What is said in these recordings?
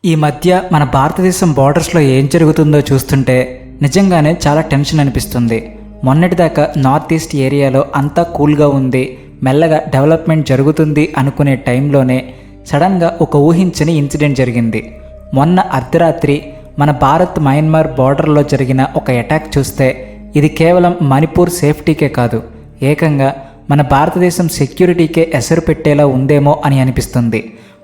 ఈ మధ్య మన భారతదేశం బార్డర్స్లో ఏం జరుగుతుందో చూస్తుంటే నిజంగానే చాలా టెన్షన్ అనిపిస్తుంది. మొన్నటిదాకా నార్త్ ఈస్ట్ ఏరియాలో అంతా కూల్గా ఉంది, మెల్లగా డెవలప్మెంట్ జరుగుతుంది అనుకునే టైంలోనే సడన్గా ఒక ఊహించని ఇన్సిడెంట్ జరిగింది. మొన్న అర్ధరాత్రి మన భారత్ మయన్మార్ బార్డర్లో జరిగిన ఒక అటాక్ చూస్తే ఇది కేవలం మణిపూర్ సేఫ్టీకే కాదు, ఏకంగా మన భారతదేశం సెక్యూరిటీకే ఎసరు పెట్టేలా ఉందేమో అని అనిపిస్తుంది.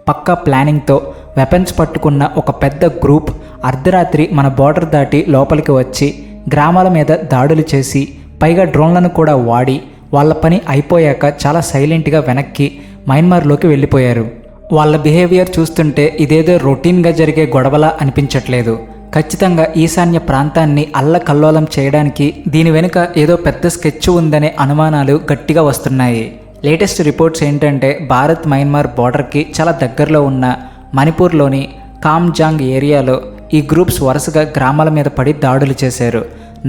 పక్కా ప్లానింగ్తో వెపన్స్ పట్టుకున్న ఒక పెద్ద గ్రూప్ అర్ధరాత్రి మన బార్డర్ దాటి లోపలికి వచ్చి గ్రామాల మీద దాడులు చేసి పైగా డ్రోన్లను కూడా వాడి వాళ్ళ పని అయిపోయాక చాలా సైలెంట్గా వెనక్కి మయన్మార్లోకి వెళ్ళిపోయారు. వాళ్ళ బిహేవియర్ చూస్తుంటే ఇదేదో రొటీన్గా జరిగే గొడవలా అనిపించట్లేదు. ఖచ్చితంగా ఈశాన్య ప్రాంతాన్ని అల్లకల్లోలం చేయడానికి దీని వెనుక ఏదో పెద్ద స్కెచ్ ఉందనే అనుమానాలు గట్టిగా వస్తున్నాయి. లేటెస్ట్ రిపోర్ట్స్ ఏంటంటే భారత్ మయన్మార్ బార్డర్కి చాలా దగ్గరలో ఉన్న మణిపూర్లోని కామ్జాంగ్ ఏరియాలో ఈ గ్రూప్స్ వరుసగా గ్రామాల మీద పడి దాడులు చేశారు.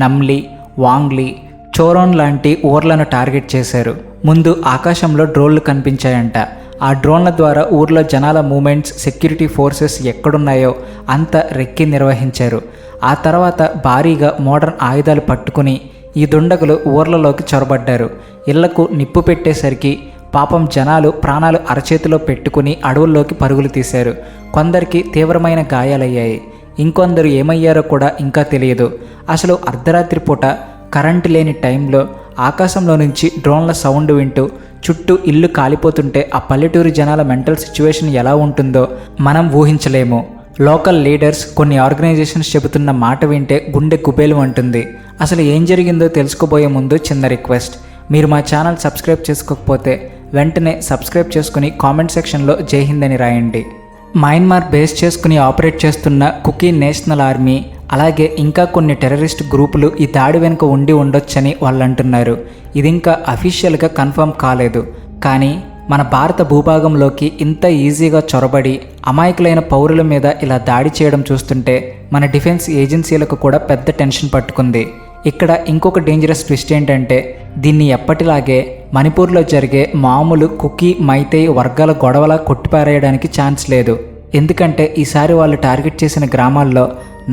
నమ్లీ, వాంగ్లీ, చోరోన్ లాంటి ఊర్లను టార్గెట్ చేశారు. ముందు ఆకాశంలో డ్రోన్లు కనిపించాయంట. ఆ డ్రోన్ల ద్వారా ఊర్లో జనాల మూమెంట్స్, సెక్యూరిటీ ఫోర్సెస్ ఎక్కడున్నాయో అంతా రెక్కి నిర్వహించారు. ఆ తర్వాత భారీగా మోడర్న్ ఆయుధాలు పట్టుకుని ఈ దుండగులు ఊర్లలోకి చొరబడ్డారు. ఇళ్లకు నిప్పు పెట్టేసరికి పాపం జనాలు ప్రాణాలు అరచేతిలో పెట్టుకుని అడవుల్లోకి పరుగులు తీశారు. కొందరికి తీవ్రమైన గాయాలయ్యాయి, ఇంకొందరు ఏమయ్యారో కూడా ఇంకా తెలియదు. అసలు అర్ధరాత్రి పూట కరెంటు లేని టైంలో ఆకాశంలో నుంచి డ్రోన్ల సౌండ్ వింటూ చుట్టూ ఇల్లు కాలిపోతుంటే ఆ పల్లెటూరు జనాల మెంటల్ సిచ్యువేషన్ ఎలా ఉంటుందో మనం ఊహించలేము. లోకల్ లీడర్స్, కొన్ని ఆర్గనైజేషన్స్ చెబుతున్న మాట వింటే గుండె కుబేలు అంటుంది. అసలు ఏం జరిగిందో తెలుసుకోబోయే ముందు చిన్న రిక్వెస్ట్, మీరు మా ఛానల్ సబ్స్క్రైబ్ చేసుకోకపోతే వెంటనే సబ్స్క్రైబ్ చేసుకుని కామెంట్ సెక్షన్లో జై హింద్ అని రాయండి. మయన్మార్ బేస్ చేసుకుని ఆపరేట్ చేస్తున్న కుకీ నేషనల్ ఆర్మీ, అలాగే ఇంకా కొన్ని టెర్రరిస్ట్ గ్రూపులు ఈ దాడి వెనుక ఉండి ఉండొచ్చని వాళ్ళు అంటున్నారు. ఇది ఇంకా అఫీషియల్గా కన్ఫర్మ్ కాలేదు. కానీ మన భారత భూభాగంలోకి ఇంత ఈజీగా చొరబడి అమాయకులైన పౌరుల మీద ఇలా దాడి చేయడం చూస్తుంటే మన డిఫెన్స్ ఏజెన్సీలకు కూడా పెద్ద టెన్షన్ పట్టుకుంది. ఇక్కడ ఇంకొక డేంజరస్ ట్విస్ట్ ఏంటంటే దీన్ని ఎప్పటిలాగే మణిపూర్లో జరిగే మామూలు కుకీ, మైతై వర్గాల గొడవలా కొట్టిపారేయడానికి ఛాన్స్ లేదు. ఎందుకంటే ఈసారి వాళ్ళు టార్గెట్ చేసిన గ్రామాల్లో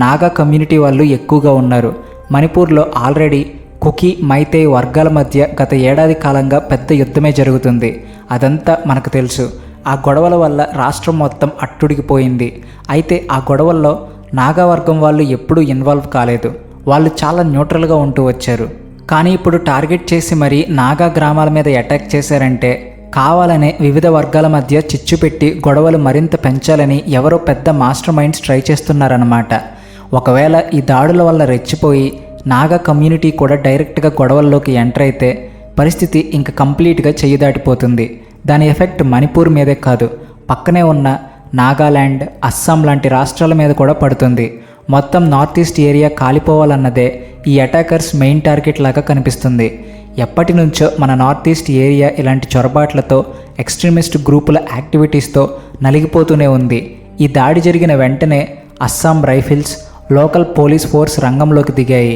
నాగా కమ్యూనిటీ వాళ్ళు ఎక్కువగా ఉన్నారు. మణిపూర్లో ఆల్రెడీ కుకీ, మైతై వర్గాల మధ్య గత ఏడాది కాలంగా పెద్ద యుద్ధమే జరుగుతుంది. అదంతా మనకు తెలుసు. ఆ గొడవల వల్ల రాష్ట్రం మొత్తం అట్టుడికిపోయింది. అయితే ఆ గొడవల్లో నాగా వర్గం వాళ్ళు ఎప్పుడూ ఇన్వాల్వ్ కాలేదు. వాళ్ళు చాలా న్యూట్రల్గా ఉంటూ వచ్చారు. కానీ ఇప్పుడు టార్గెట్ చేసి మరీ నాగా గ్రామాల మీద అటాక్ చేశారంటే కావాలనే వివిధ వర్గాల మధ్య చిచ్చు పెట్టి గొడవలు మరింత పెంచాలని ఎవరో పెద్ద మాస్టర్ మైండ్స్ ట్రై చేస్తున్నారన్నమాట. ఒకవేళ ఈ దాడుల వల్ల రెచ్చిపోయి నాగా కమ్యూనిటీ కూడా డైరెక్ట్గా గొడవల్లోకి ఎంటర్ అయితే పరిస్థితి ఇంకా కంప్లీట్గా చెయ్యి దాటిపోతుంది. దాని ఎఫెక్ట్ మణిపూర్ మీదే కాదు, పక్కనే ఉన్న నాగాల్యాండ్, అస్సాం లాంటి రాష్ట్రాల మీద కూడా పడుతుంది. మొత్తం నార్త్ ఈస్ట్ ఏరియా కాలిపోవాలన్నదే ఈ అటాకర్స్ మెయిన్ టార్గెట్ లాగా కనిపిస్తుంది. ఎప్పటి నుంచో మన నార్త్ ఈస్ట్ ఏరియా ఇలాంటి చొరబాట్లతో, ఎక్స్ట్రీమిస్ట్ గ్రూపుల యాక్టివిటీస్తో నలిగిపోతూనే ఉంది. ఈ దాడి జరిగిన వెంటనే Assam rifles, local police force రంగంలోకి దిగాయి.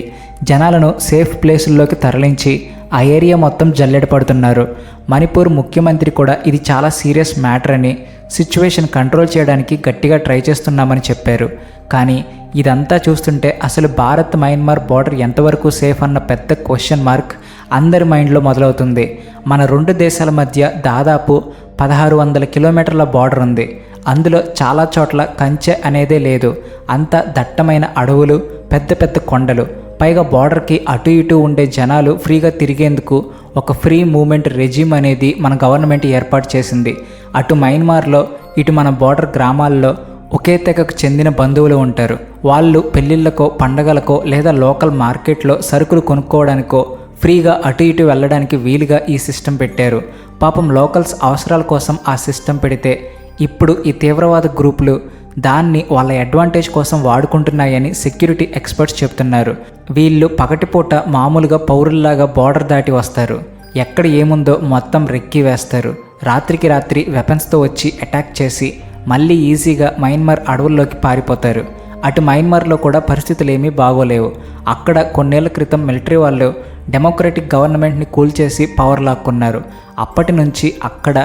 జనాలను సేఫ్ ప్లేసుల్లోకి తరలించి ఆ ఏరియా మొత్తం జల్లెడ పడుతున్నారు. మణిపూర్ ముఖ్యమంత్రి కూడా ఇది చాలా సీరియస్ మ్యాటర్ అని, సిచ్యువేషన్ కంట్రోల్ చేయడానికి గట్టిగా ట్రై చేస్తున్నామని చెప్పారు. కానీ ఇదంతా చూస్తుంటే అసలు భారత్ మయన్మార్ బార్డర్ ఎంతవరకు సేఫ్ అన్న పెద్ద క్వశ్చన్ మార్క్ అందరి మైండ్లో మొదలవుతుంది. మన రెండు దేశాల మధ్య దాదాపు 1600 కిలోమీటర్ల బార్డర్ ఉంది. అందులో చాలా చోట్ల కంచె అనేదే లేదు. అంతా దట్టమైన అడవులు, పెద్ద పెద్ద కొండలు. పైగా బార్డర్కి అటు ఇటు ఉండే జనాలు ఫ్రీగా తిరిగేందుకు ఒక ఫ్రీ మూమెంట్ రెజ్యూమ్ అనేది మన గవర్నమెంట్ ఏర్పాటు చేసింది. అటు మయన్మార్లో, ఇటు మన బార్డర్ గ్రామాల్లో ఒకే తెగకు చెందిన బంధువులు ఉంటారు. వాళ్ళు పెళ్ళిళ్ళకో, పండగలకో లేదా లోకల్ మార్కెట్లో సరుకులు కొనుక్కోవడానికో ఫ్రీగా అటు ఇటు వెళ్ళడానికి వీలుగా ఈ సిస్టమ్ పెట్టారు. పాపం లోకల్స్ అవసరాల కోసం ఆ సిస్టమ్ పెడితే ఇప్పుడు ఈ తీవ్రవాద గ్రూపులు దాన్ని వాళ్ళ అడ్వాంటేజ్ కోసం వాడుకుంటున్నాయని సెక్యూరిటీ ఎక్స్పర్ట్స్ చెప్తున్నారు. వీళ్ళు పగటిపూట మామూలుగా పౌరుల్లాగా బార్డర్ దాటి వస్తారు. ఎక్కడ ఏముందో మొత్తం రెక్కి వేస్తారు. రాత్రికి రాత్రి వెపన్స్తో వచ్చి అటాక్ చేసి మళ్ళీ ఈజీగా మయన్మార్ అడవుల్లోకి పారిపోతారు. అటు మయన్మార్లో కూడా పరిస్థితులు ఏమీ బాగోలేవు. అక్కడ కొన్నేళ్ల క్రితం మిలిటరీ వాళ్ళు డెమోక్రటిక్ గవర్నమెంట్ని కూల్చేసి పవర్ లాక్కున్నారు. అప్పటి నుంచి అక్కడ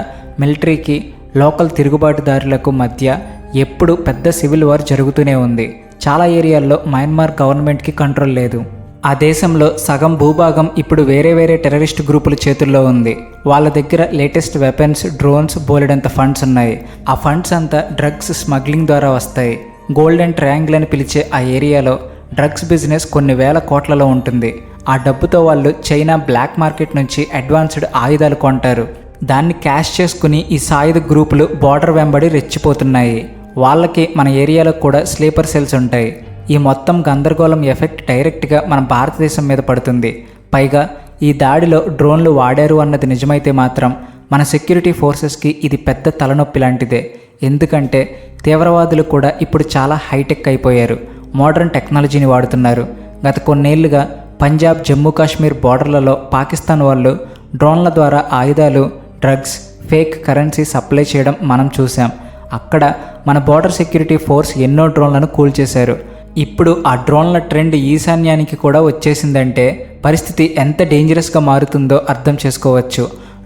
మిలిటరీకి లోకల్ తిరుగుబాటుదారులకు మధ్య ఎప్పుడు పెద్ద సివిల్ వార్ జరుగుతూనే ఉంది. చాలా ఏరియాల్లో మయన్మార్ గవర్నమెంట్కి కంట్రోల్ లేదు. ఆ దేశంలో సగం భూభాగం ఇప్పుడు వేరే వేరే టెర్రరిస్ట్ గ్రూపుల చేతుల్లో ఉంది. వాళ్ళ దగ్గర లేటెస్ట్ వెపన్స్, డ్రోన్స్, బోలెడంత ఫండ్స్ ఉన్నాయి. ఆ ఫండ్స్ అంతా డ్రగ్స్ స్మగ్లింగ్ ద్వారా వస్తాయి. గోల్డెన్ ట్రయాంగిల్ అని పిలిచే ఆ ఏరియాలో డ్రగ్స్ బిజినెస్ కొన్ని వేల కోట్లలో ఉంటుంది. ఆ డబ్బుతో వాళ్ళు చైనా బ్లాక్ మార్కెట్ నుంచి అడ్వాన్స్డ్ ఆయుధాలు కొంటారు. దాన్ని క్యాష్ చేసుకుని ఈ సాయుధ గ్రూపులు బార్డర్ వెంబడి రెచ్చిపోతున్నాయి. వాళ్ళకి మన ఏరియాలో కూడా స్లీపర్ సెల్స్ ఉంటాయి. ఈ మొత్తం గందరగోళం ఎఫెక్ట్ డైరెక్ట్గా మన భారతదేశం మీద పడుతుంది. పైగా ఈ దాడిలో డ్రోన్లు వాడారు అన్నది నిజమైతే మాత్రం మన సెక్యూరిటీ ఫోర్సెస్కి ఇది పెద్ద తలనొప్పి లాంటిదే. ఎందుకంటే తీవ్రవాదులు కూడా ఇప్పుడు చాలా హైటెక్ అయిపోయారు. మోడర్న్ టెక్నాలజీని వాడుతున్నారు. గత కొన్నేళ్లుగా పంజాబ్, జమ్మూ కాశ్మీర్ బోర్డర్లలో పాకిస్తాన్ వాళ్ళు డ్రోన్ల ద్వారా ఆయుధాలు, డ్రగ్స్, ఫేక్ కరెన్సీ సప్లై చేయడం మనం చూసాం. అక్కడ మన బోర్డర్ సెక్యూరిటీ ఫోర్స్ ఎన్నో డ్రోన్లను కూల్చేశారు. ఇప్పుడు ఆ డ్రోన్ల ట్రెండ్ ఈశాన్యానికి కూడా వచ్చేసిందంటే పరిస్థితి ఎంత డేంజరస్గా మారుతుందో అర్థం చేసుకోవచ్చు.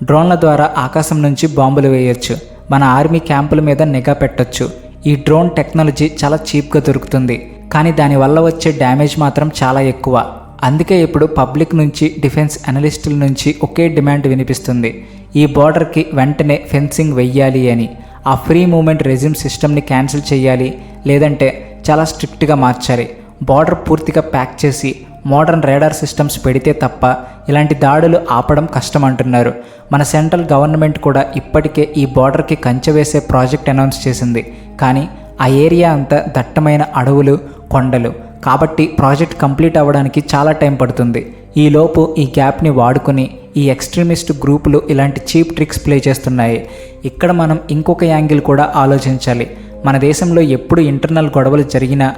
డ్రోన్ల ద్వారా ఆకాశం నుంచి బాంబులు వేయొచ్చు. మన ఆర్మీ క్యాంపుల మీద నిఘా పెట్టొచ్చు. ఈ డ్రోన్ టెక్నాలజీ చాలా చీప్గా దొరుకుతుంది, కానీ దానివల్ల వచ్చే డ్యామేజ్ మాత్రం చాలా ఎక్కువ. అందుకే ఇప్పుడు పబ్లిక్ నుంచి, డిఫెన్స్ అనలిస్టుల నుంచి ఒకే డిమాండ్ వినిపిస్తుంది. ఈ బార్డర్కి వెంటనే ఫెన్సింగ్ వెయ్యాలి అని. ఆ ఫ్రీ మూమెంట్ రెజ్యూమ్ సిస్టమ్ని క్యాన్సిల్ చేయాలి, లేదంటే చాలా స్ట్రిక్ట్గా మార్చాలి. బార్డర్ పూర్తిగా ప్యాక్ చేసి మోడర్న్ రేడార్ సిస్టమ్స్ పెడితే తప్ప ఇలాంటి దాడులు ఆపడం కష్టం అంటున్నారు. మన సెంట్రల్ గవర్నమెంట్ కూడా ఇప్పటికే ఈ బార్డర్కి కంచె వేసే ప్రాజెక్ట్ అనౌన్స్ చేసింది. కానీ ఆ ఏరియా అంతా దట్టమైన అడవులు, కొండలు కాబట్టి ప్రాజెక్ట్ కంప్లీట్ అవ్వడానికి చాలా టైం పడుతుంది. ఈలోపు ఈ గ్యాప్ని వాడుకొని ఈ ఎక్స్ట్రీమిస్ట్ గ్రూపులు ఇలాంటి చీప్ ట్రిక్స్ ప్లే చేస్తున్నాయి. ఇక్కడ మనం ఇంకొక యాంగిల్ కూడా ఆలోచించాలి. మన దేశంలో ఎప్పుడు ఇంటర్నల్ గొడవలు జరిగినా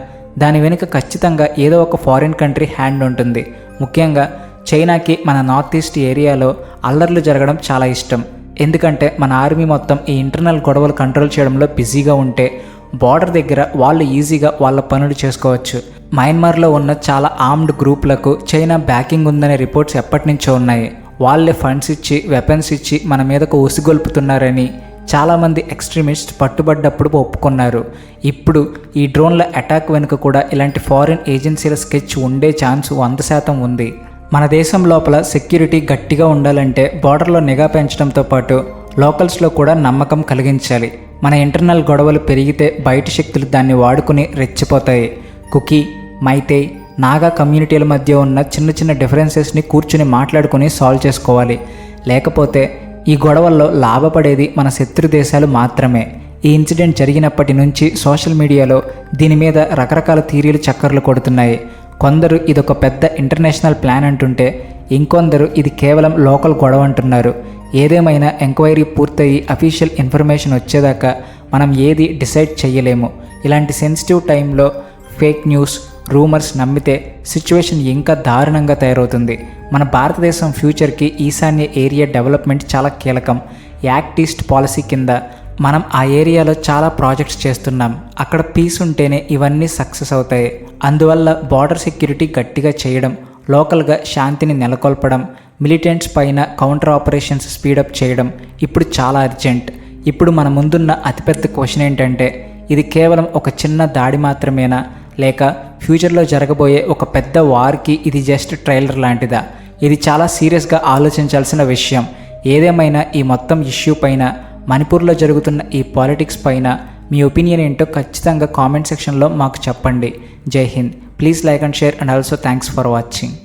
దాని వెనుక ఖచ్చితంగా ఏదో ఒక ఫారిన్ కంట్రీ హ్యాండ్ ఉంటుంది. ముఖ్యంగా చైనాకి మన నార్త్ ఈస్ట్ ఏరియాలో అల్లర్లు జరగడం చాలా ఇష్టం. ఎందుకంటే మన ఆర్మీ మొత్తం ఈ ఇంటర్నల్ గొడవలు కంట్రోల్ చేయడంలో బిజీగా ఉంటే బార్డర్ దగ్గర వాళ్ళు ఈజీగా వాళ్ళ పనులు చేసుకోవచ్చు. మయన్మార్లో ఉన్న చాలా ఆర్మ్డ్ గ్రూపులకు చైనా బ్యాకింగ్ ఉందనే రిపోర్ట్స్ ఎప్పటి నుంచో ఉన్నాయి. వాళ్ళే ఫండ్స్ ఇచ్చి, వెపన్స్ ఇచ్చి మన మీదకు ఉసిగొల్పుతున్నారని చాలామంది ఎక్స్ట్రీమిస్ట్ పట్టుబడ్డప్పుడు ఒప్పుకున్నారు. ఇప్పుడు ఈ డ్రోన్ల అటాక్ వెనుక కూడా ఇలాంటి ఫారిన్ ఏజెన్సీల స్కెచ్ ఉండే ఛాన్స్ 100% ఉంది. మన దేశం లోపల సెక్యూరిటీ గట్టిగా ఉండాలంటే బార్డర్లో నిఘా పెంచడంతో పాటు లోకల్స్లో కూడా నమ్మకం కలిగించాలి. మన ఇంటర్నల్ గొడవలు పెరిగితే బయట శక్తులు దాన్ని వాడుకుని రెచ్చిపోతాయి. కుకీ, మైతేయ్, నాగా కమ్యూనిటీల మధ్య ఉన్న చిన్న చిన్న డిఫరెన్సెస్ని కూర్చుని మాట్లాడుకుని సాల్వ్ చేసుకోవాలి. లేకపోతే ఈ గొడవల్లో లాభపడేది మన శత్రు దేశాలు మాత్రమే. ఈ ఇన్సిడెంట్ జరిగినప్పటి నుంచి సోషల్ మీడియాలో దీని మీద రకరకాల థియరీలు చక్కర్లు కొడుతున్నాయి. కొందరు ఇదొక పెద్ద ఇంటర్నేషనల్ ప్లాన్ అంటుంటే, ఇంకొందరు ఇది కేవలం లోకల్ గొడవ అంటున్నారు. ఏదేమైనా ఎంక్వైరీ పూర్తయి అఫీషియల్ ఇన్ఫర్మేషన్ వచ్చేదాకా మనం ఏది డిసైడ్ చేయలేము. ఇలాంటి సెన్సిటివ్ టైంలో ఫేక్ న్యూస్, రూమర్స్ నమ్మితే సిచ్యువేషన్ ఇంకా దారుణంగా తయారవుతుంది. మన భారతదేశం ఫ్యూచర్కి ఈశాన్య ఏరియా డెవలప్మెంట్ చాలా కీలకం. యాక్ట్ ఈస్ట్ పాలసీ కింద మనం ఆ ఏరియాలో చాలా ప్రాజెక్ట్స్ చేస్తున్నాం. అక్కడ పీస్ ఉంటేనే ఇవన్నీ సక్సెస్ అవుతాయి. అందువల్ల బార్డర్ సెక్యూరిటీ గట్టిగా చేయడం, లోకల్గా శాంతిని నెలకొల్పడం, మిలిటెంట్స్ పైన కౌంటర్ ఆపరేషన్స్ స్పీడప్ చేయడం ఇప్పుడు చాలా అర్జెంట్. ఇప్పుడు మన ముందున్న అతిపెద్ద క్వశ్చన్ ఏంటంటే, ఇది కేవలం ఒక చిన్న దాడి మాత్రమేనా, లేక ఫ్యూచర్లో జరగబోయే ఒక పెద్ద వార్కి ఇది జస్ట్ ట్రైలర్ లాంటిదా? ఇది చాలా సీరియస్గా ఆలోచించాల్సిన విషయం. ఏదేమైనా ఈ మొత్తం ఇష్యూ పైన, మణిపూర్లో జరుగుతున్న ఈ పాలిటిక్స్ పైన మీ ఒపీనియన్ ఏంటో ఖచ్చితంగా కామెంట్ సెక్షన్లో మాకు చెప్పండి. జై Hind. Please like and share and also thanks for watching.